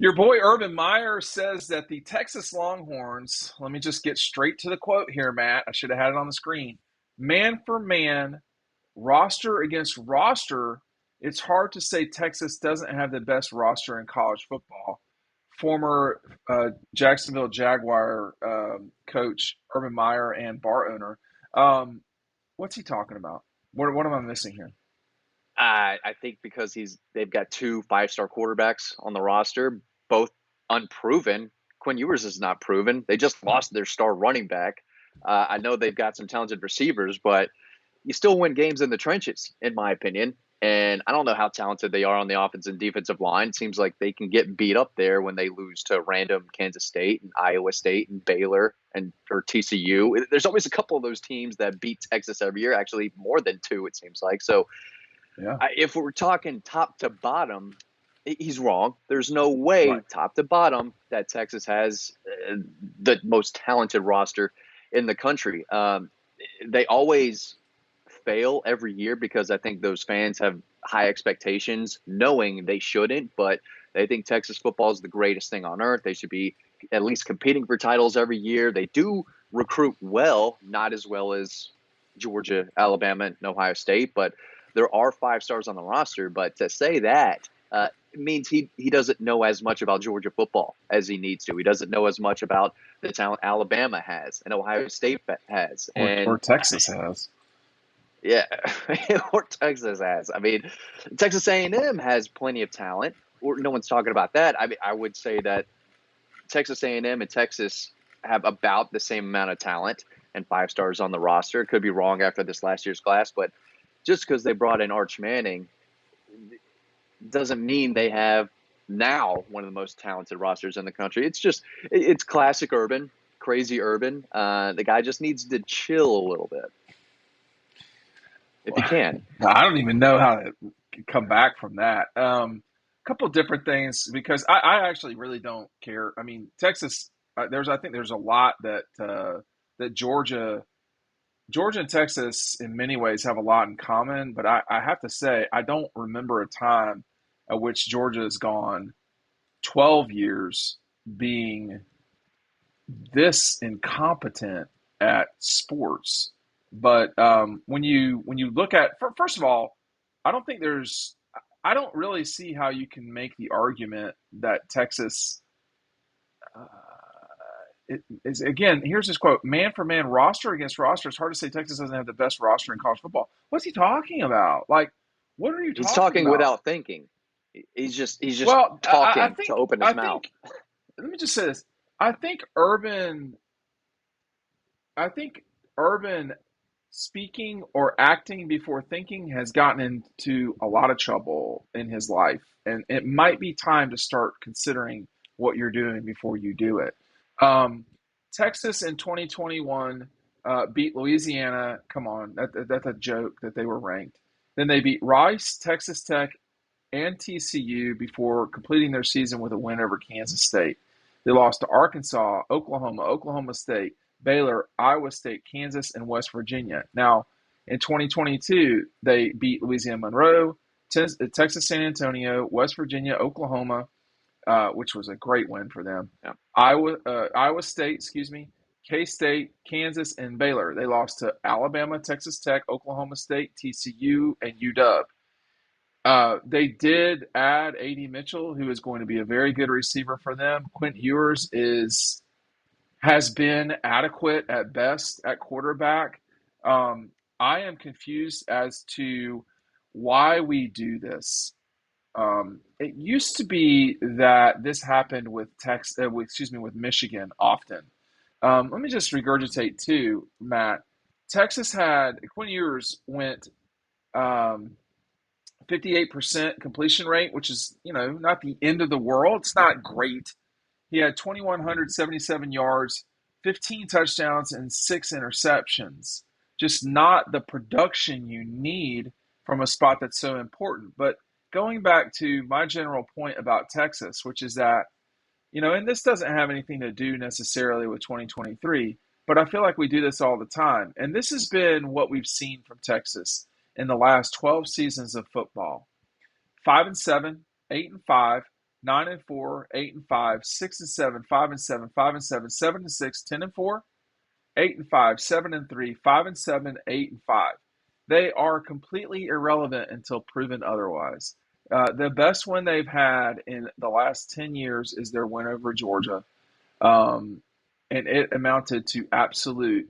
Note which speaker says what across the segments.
Speaker 1: Your boy Urban Meyer says that the Texas Longhorns, let me just get straight to the quote here, Matt. I should have had it on the screen. Man for man, roster against roster, it's hard to say Texas doesn't have the best roster in college football. Former Jacksonville Jaguar coach Urban Meyer and bar owner. What's he talking about? What am I missing here?
Speaker 2: I think because they've got two five-star quarterbacks on the roster, both unproven. Quinn Ewers is not proven. They just lost their star running back. I know they've got some talented receivers, but you still win games in the trenches, in my opinion. And I don't know how talented they are on the offensive and defensive line. It seems like they can get beat up there when they lose to random Kansas State and Iowa State and Baylor and or TCU. There's always a couple of those teams that beat Texas every year, actually more than two, it seems like. So
Speaker 1: Yeah,
Speaker 2: if we're talking top to bottom, he's wrong. There's no way
Speaker 1: right.
Speaker 2: top to bottom that Texas has the most talented roster in the country. They always fail every year because I think those fans have high expectations, knowing they shouldn't, but they think Texas football is the greatest thing on earth. They should be at least competing for titles every year. They do recruit well, not as well as Georgia, Alabama, and Ohio State, but there are five stars on the roster. But to say that it means he doesn't know as much about Georgia football as he needs to. He doesn't know as much about the talent Alabama has and Ohio State has.
Speaker 1: Or
Speaker 2: And
Speaker 1: Texas has.
Speaker 2: yeah, or Texas has. I mean, Texas A&M has plenty of talent. Or no one's talking about that. I mean, I would say that Texas A&M and Texas have about the same amount of talent and five stars on the roster. Could be wrong after this last year's class, but just because they brought in Arch Manning doesn't mean they have now one of the most talented rosters in the country. It's classic Urban, crazy Urban. The guy just needs to chill a little bit if he can.
Speaker 1: I don't even know how to come back from that. A couple of different things because I actually really don't care. I mean, Texas. I think there's a lot that Georgia and Texas in many ways have a lot in common. But I have to say I don't remember a time at which Georgia has gone 12 years being this incompetent at sports. But when you look at first of all, I don't really see how you can make the argument that Texas uh, is again. Here's this quote: "Man for man, roster against roster, it's hard to say Texas doesn't have the best roster in college football." What's he talking about? Like, what are you
Speaker 2: He's
Speaker 1: talking
Speaker 2: talking
Speaker 1: about?
Speaker 2: without thinking. He's just
Speaker 1: Well, I
Speaker 2: talking to
Speaker 1: think
Speaker 2: open his
Speaker 1: I
Speaker 2: mouth.
Speaker 1: think let me just say this: I think Urban I think Urban speaking or acting before thinking has gotten into a lot of trouble in his life. And it might be time to start considering what you're doing before you do it. Um, Texas in 2021 beat Louisiana. Come on, that's a joke that they were ranked. Then they beat Rice, Texas Tech, and TCU before completing their season with a win over Kansas State. They lost to Arkansas, Oklahoma, Oklahoma State, Baylor, Iowa State, Kansas, and West Virginia. Now, in 2022, they beat Louisiana Monroe, Texas San Antonio, West Virginia, Oklahoma, which was a great win for them.
Speaker 2: Yeah.
Speaker 1: Iowa State, excuse me, K State, Kansas, and Baylor. They lost to Alabama, Texas Tech, Oklahoma State, TCU, and UW. They did add A.D. Mitchell, who is going to be a very good receiver for them. Quint Ewers has been adequate at best at quarterback. I am confused as to why we do this. It used to be that this happened with with Michigan often. Let me just regurgitate too, Matt. Texas had Quinn Ewers went um, 58% completion rate, which is, not the end of the world. It's not great. He had 2,177 yards, 15 touchdowns, and 6 interceptions. Just not the production you need from a spot that's so important. But going back to my general point about Texas, which is that, and this doesn't have anything to do necessarily with 2023, but I feel like we do this all the time. And this has been what we've seen from Texas in the last 12 seasons of football. 5-7, 8-5, 9-4, 8-5, 6-7, 5-7, 5-7, 7-6, 10-4, 8-5, 7-3, 5-7, 8-5. They are completely irrelevant until proven otherwise. The best win they've had in the last 10 years is their win over Georgia. Um, and it amounted to absolute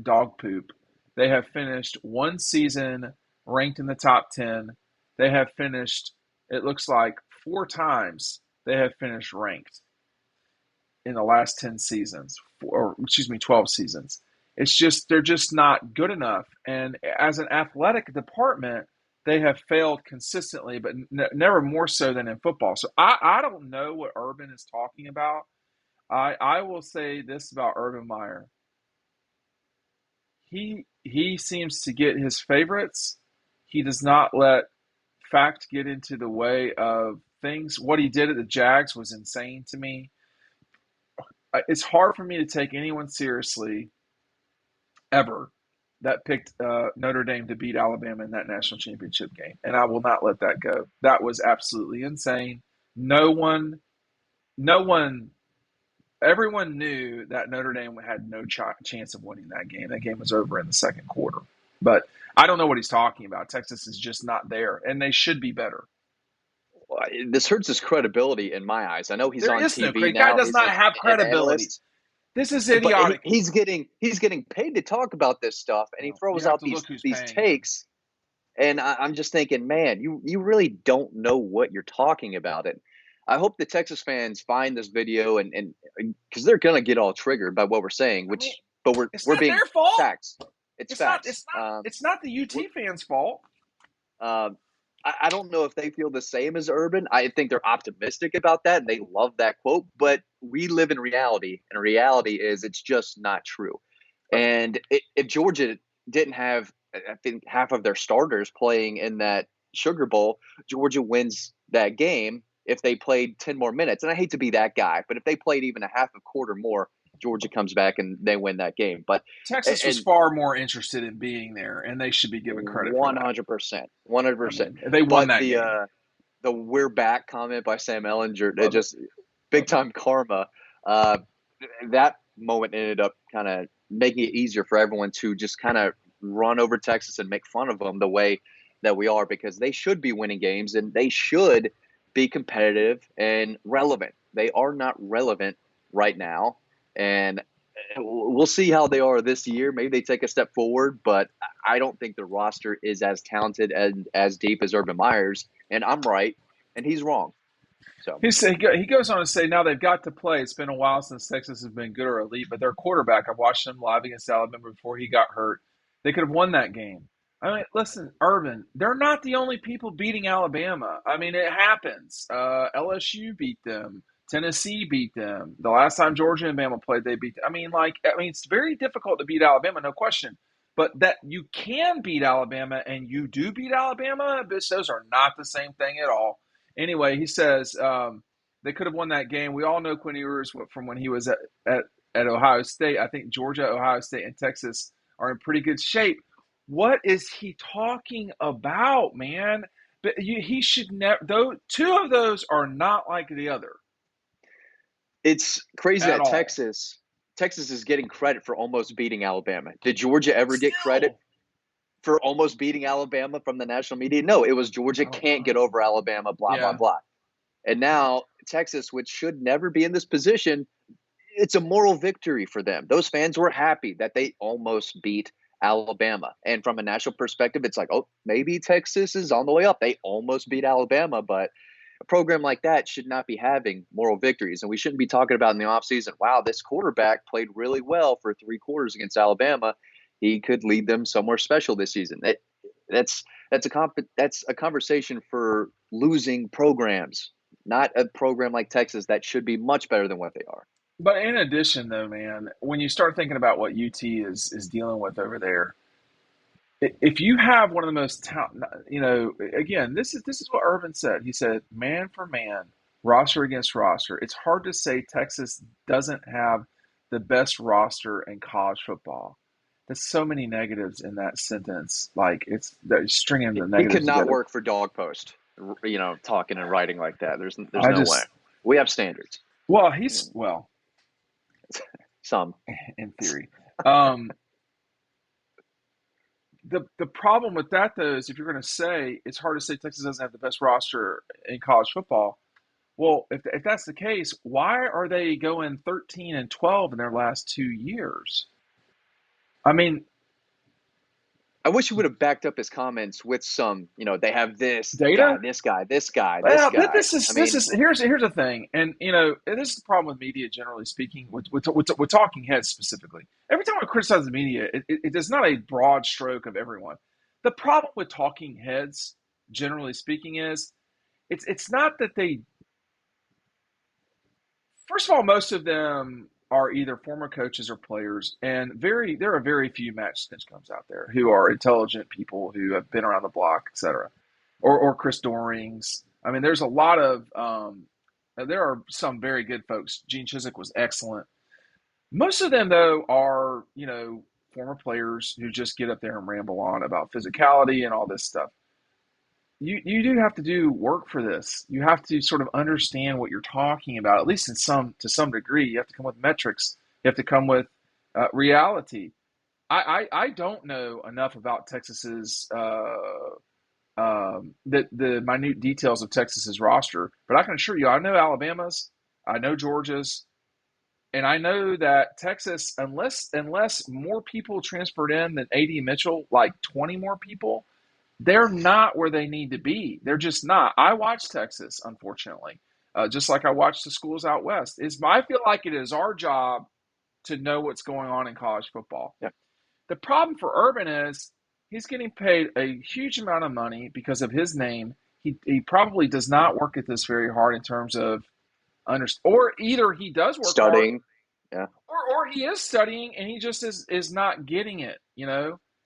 Speaker 1: dog poop. They have finished one season ranked in the top 10. They have finished, it looks like, four times they have finished ranked in the last 10 seasons, or excuse me, 12 seasons. It's just, they're just not good enough. And as an athletic department, they have failed consistently, but never more so than in football. So I don't know what Urban is talking about. I will say this about Urban Meyer. He seems to get his favorites. He does not let fact get into the way of things. What he did at the Jags was insane to me. It's hard for me to take anyone seriously ever that picked Notre Dame to beat Alabama in that national championship game, and I will not let that go. That was absolutely insane. No one, no one everyone knew that Notre Dame had no chance of winning that game. That game was over in the second quarter. But I don't know what he's talking about. Texas is just not there, and they should be better.
Speaker 2: This hurts his credibility in my eyes. I know he's
Speaker 1: There
Speaker 2: on
Speaker 1: is no
Speaker 2: TV
Speaker 1: credit. Guy
Speaker 2: now.
Speaker 1: does
Speaker 2: He's
Speaker 1: not have
Speaker 2: an
Speaker 1: credibility.
Speaker 2: analyst,
Speaker 1: This is
Speaker 2: but
Speaker 1: idiotic.
Speaker 2: he's getting paid to talk about this stuff, and he
Speaker 1: Well, you
Speaker 2: throws
Speaker 1: have
Speaker 2: out
Speaker 1: to look who's
Speaker 2: these
Speaker 1: paying him.
Speaker 2: takes. And I'm just thinking, man, you really don't know what you're talking about. And I hope the Texas fans find this video and because they're gonna get all triggered by what we're saying,
Speaker 1: I mean,
Speaker 2: which but
Speaker 1: it's
Speaker 2: we're
Speaker 1: not
Speaker 2: being
Speaker 1: their fault.
Speaker 2: facts. It's facts.
Speaker 1: It's not the
Speaker 2: We're,
Speaker 1: UT fans' fault.
Speaker 2: um, I don't know if they feel the same as Urban. I think they're optimistic about that and they love that quote. But we live in reality, and reality is it's just not true.
Speaker 1: But
Speaker 2: And if Georgia didn't have, I think, half of their starters playing in that Sugar Bowl, Georgia wins that game if they played 10 more minutes. And I hate to be that guy, but if they played even a half a quarter more, Georgia comes back and they win that game. But
Speaker 1: Texas was
Speaker 2: and
Speaker 1: far more interested in being there, and they should be given credit for that.
Speaker 2: 100%, 100%.
Speaker 1: They won
Speaker 2: But
Speaker 1: that game.
Speaker 2: the "we're back" comment by Sam Ellinger, it
Speaker 1: Love it.
Speaker 2: just big
Speaker 1: Love it.
Speaker 2: time karma. Uh, that moment ended up kind of making it easier for everyone to just kind of run over Texas and make fun of them the way that we are, because they should be winning games and they should be competitive and relevant. They are not relevant right now, and we'll see how they are this year. Maybe they take a step forward, but I don't think the roster is as talented and as deep as Urban Meyer's. And I'm right, and he's wrong. So
Speaker 1: He goes on to say now they've got to play. It's been a while since Texas has been good or elite, but their quarterback, I've watched them live against Alabama before he got hurt. They could have won that game. I mean, listen, Urban, they're not the only people beating Alabama. I mean, it happens. LSU beat them. Tennessee beat them. The last time Georgia and Bama played, they beat them. It's very difficult to beat Alabama, no question. But that you can beat Alabama and you do beat Alabama, bitch, those are not the same thing at all. Anyway, he says they could have won that game. We all know Quinn Ewers from when he was at Ohio State. I think Georgia, Ohio State, and Texas are in pretty good shape. What is he talking about, man? But he should never. Though two of those are not like the other
Speaker 2: it's crazy
Speaker 1: at
Speaker 2: that
Speaker 1: all.
Speaker 2: Texas is getting credit for almost beating Alabama. Did Georgia ever get credit
Speaker 1: Still,
Speaker 2: for almost beating Alabama from the national media? No, it was Georgia
Speaker 1: I don't
Speaker 2: can't get
Speaker 1: know.
Speaker 2: over Alabama, blah, blah,
Speaker 1: Yeah,
Speaker 2: blah. And now Texas, which should never be in this position, it's a moral victory for them. Those fans were happy that they almost beat Alabama. And from a national perspective, it's like, oh, maybe Texas is on the way up. They almost beat Alabama, but a program like that should not be having moral victories. And we shouldn't be talking about in the offseason, wow, this quarterback played really well for 3 quarters against Alabama. He could lead them somewhere special this season. That's that's a conversation for losing programs, not a program like Texas that should be much better than what they are.
Speaker 1: but in addition, though, man, when you start thinking about what UT is dealing with over there, if you have one of the most again, this is what Urban said. He said, man for man, roster against roster. It's hard to say Texas doesn't have the best roster in college football. There's so many negatives in that sentence. Like it's stringing the
Speaker 2: He could
Speaker 1: negatives
Speaker 2: not
Speaker 1: together.
Speaker 2: work for Dog Post. talking and writing like that. There's
Speaker 1: I
Speaker 2: no way.
Speaker 1: just
Speaker 2: We have standards.
Speaker 1: well,
Speaker 2: Mm,
Speaker 1: he's well
Speaker 2: Some.
Speaker 1: in theory. Um, the problem with that though is if you're going to say it's hard to say Texas doesn't have the best roster in college football. Well, if that's the case, why are they going 13-12 in their last 2 years? I mean,
Speaker 2: I wish he would have backed up his comments with some, they have this guy,
Speaker 1: data.
Speaker 2: this guy, this guy, this
Speaker 1: Well,
Speaker 2: guy.
Speaker 1: this is
Speaker 2: I
Speaker 1: this
Speaker 2: mean,
Speaker 1: is here's the thing, and this is the problem with media generally speaking, with talking heads specifically. Every time I criticize the media, it is not a broad stroke of everyone. The problem with talking heads, generally speaking, is it's not that they. First of all, most of them are either former coaches or players, and there are very few match Stinchcombs out there who are intelligent people who have been around the block, etc. Or Chris Dorings. I mean, there's a lot of there are some very good folks. Gene Chiswick was excellent. Most of them, though, are former players who just get up there and ramble on about physicality and all this stuff. You do have to do work for this. You have to sort of understand what you're talking about, at least in some to some degree. You have to come with metrics. You have to come with reality. I don't know enough about Texas's the minute details of Texas's roster, but I can assure you, I know Alabama's, I know Georgia's, and I know that Texas, unless more people transferred in than AD Mitchell, like 20 more people, they're not where they need to be. They're just not. I watch Texas, unfortunately, just like I watch the schools out west. I feel like it is our job to know what's going on in college football.
Speaker 2: yeah,
Speaker 1: The problem for Urban is he's getting paid a huge amount of money because of his name. He probably does not work at this very hard in terms of or either he does work hard
Speaker 2: studying. Yeah.
Speaker 1: or he is studying and he just is not getting it.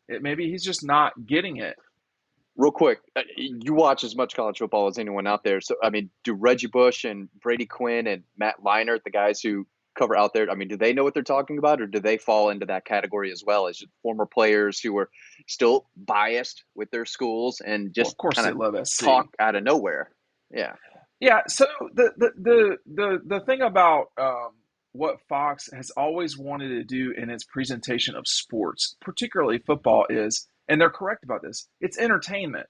Speaker 1: Maybe he's just not getting it.
Speaker 2: Real quick, you watch as much college football as anyone out there. So, I mean, do Reggie Bush and Brady Quinn and Matt Leinart, the guys who cover out there, I mean, do they know what they're talking about, or do they fall into that category as well as former players who are still biased with their schools and
Speaker 1: Well,
Speaker 2: just
Speaker 1: of course
Speaker 2: kind
Speaker 1: they
Speaker 2: of
Speaker 1: love SC.
Speaker 2: talk out of nowhere? Yeah.
Speaker 1: Yeah. So the thing about what Fox has always wanted to do in its presentation of sports, particularly football, is, and they're correct about this, it's entertainment.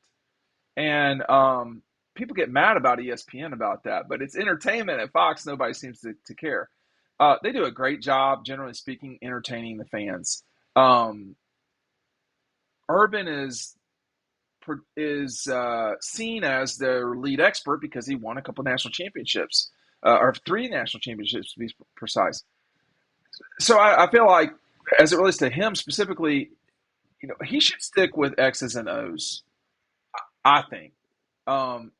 Speaker 1: And people get mad about ESPN about that, but it's entertainment at Fox. Nobody seems to care. They do a great job, generally speaking, entertaining the fans. Um, Urban is seen as their lead expert because he won a couple national championships, or three national championships to be precise. So I feel like, as it relates to him specifically, he should stick with X's and O's. I think. Um,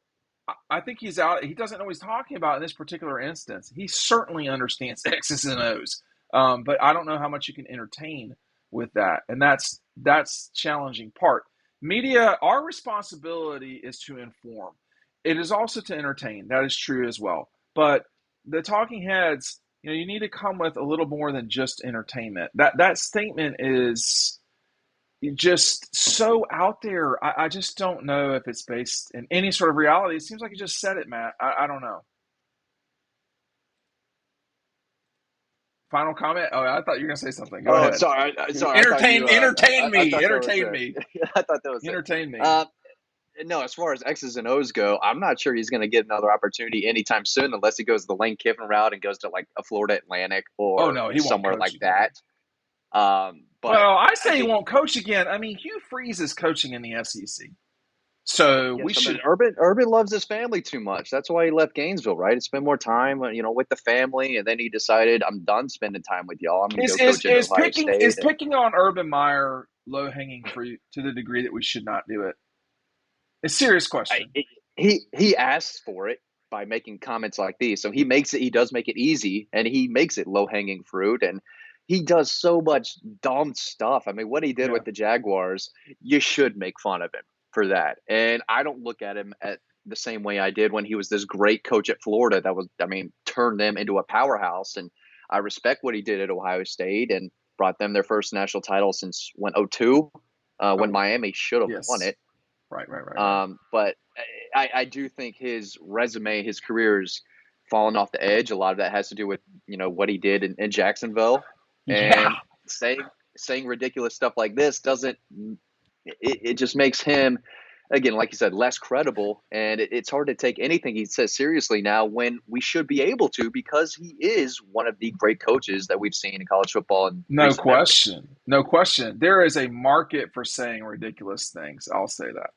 Speaker 1: I think he's out. He doesn't know what he's talking about in this particular instance. He certainly understands X's and O's, but I don't know how much you can entertain with that, and that's challenging part. Media, our responsibility is to inform. It is also to entertain. That is true as well. But the talking heads, you need to come with a little more than just entertainment. That statement is just so out there. I just don't know if it's based in any sort of reality. It seems like you just said it, Matt. I don't know. Final comment? Oh, I thought you were going to say something. Go
Speaker 2: Oh,
Speaker 1: ahead.
Speaker 2: sorry. Sorry. I thought
Speaker 1: Entertain,
Speaker 2: you.
Speaker 1: entertain
Speaker 2: I
Speaker 1: me,
Speaker 2: thought that was
Speaker 1: entertain
Speaker 2: it.
Speaker 1: me,
Speaker 2: I thought that was it.
Speaker 1: entertain me.
Speaker 2: Uh, no, as far as X's and O's go, I'm not sure he's going to get another opportunity anytime soon unless he goes the Lane Kiffin route and goes to like a Florida Atlantic
Speaker 1: Oh
Speaker 2: or
Speaker 1: no, he won't
Speaker 2: somewhere
Speaker 1: coach
Speaker 2: like
Speaker 1: again.
Speaker 2: that. But
Speaker 1: Well, I
Speaker 2: I
Speaker 1: say he
Speaker 2: think
Speaker 1: won't coach again. I mean, Hugh Freeze is coaching in the SEC, so we
Speaker 2: yes, I mean
Speaker 1: should.
Speaker 2: Urban loves his family too much. That's why he left Gainesville, right? To spend more time, with the family, and then he decided, I'm done spending time with y'all. I'm going to
Speaker 1: Is
Speaker 2: go
Speaker 1: is
Speaker 2: coach at
Speaker 1: is
Speaker 2: Ohio
Speaker 1: picking is
Speaker 2: State. And
Speaker 1: picking on Urban Meyer low hanging fruit to the degree that we should not do it? A serious
Speaker 2: I,
Speaker 1: question.
Speaker 2: he asks for it by making comments like these. So he makes it. He does make it easy, and he makes it low hanging fruit. And he does so much dumb stuff. I mean, what he did
Speaker 1: Yeah.
Speaker 2: with the Jaguars, you should make fun of him for that. And I don't look at him at the same way I did when he was this great coach at Florida. That was, I mean, turned them into a powerhouse. And I respect what he did at Ohio State and brought them their first national title since when 02, when
Speaker 1: Oh
Speaker 2: Miami should have won
Speaker 1: yes.
Speaker 2: it.
Speaker 1: Right, right, right, right.
Speaker 2: But I do think his resume, his career's fallen off the edge. A lot of that has to do with what he did in Jacksonville,
Speaker 1: Yeah.
Speaker 2: and saying ridiculous stuff like this doesn't. It just makes him, again, like you said, less credible, and it's hard to take anything he says seriously now when we should be able to, because he is one of the great coaches that we've seen in college football in
Speaker 1: No
Speaker 2: recent memory.
Speaker 1: question. No question. There is a market for saying ridiculous things. I'll say that.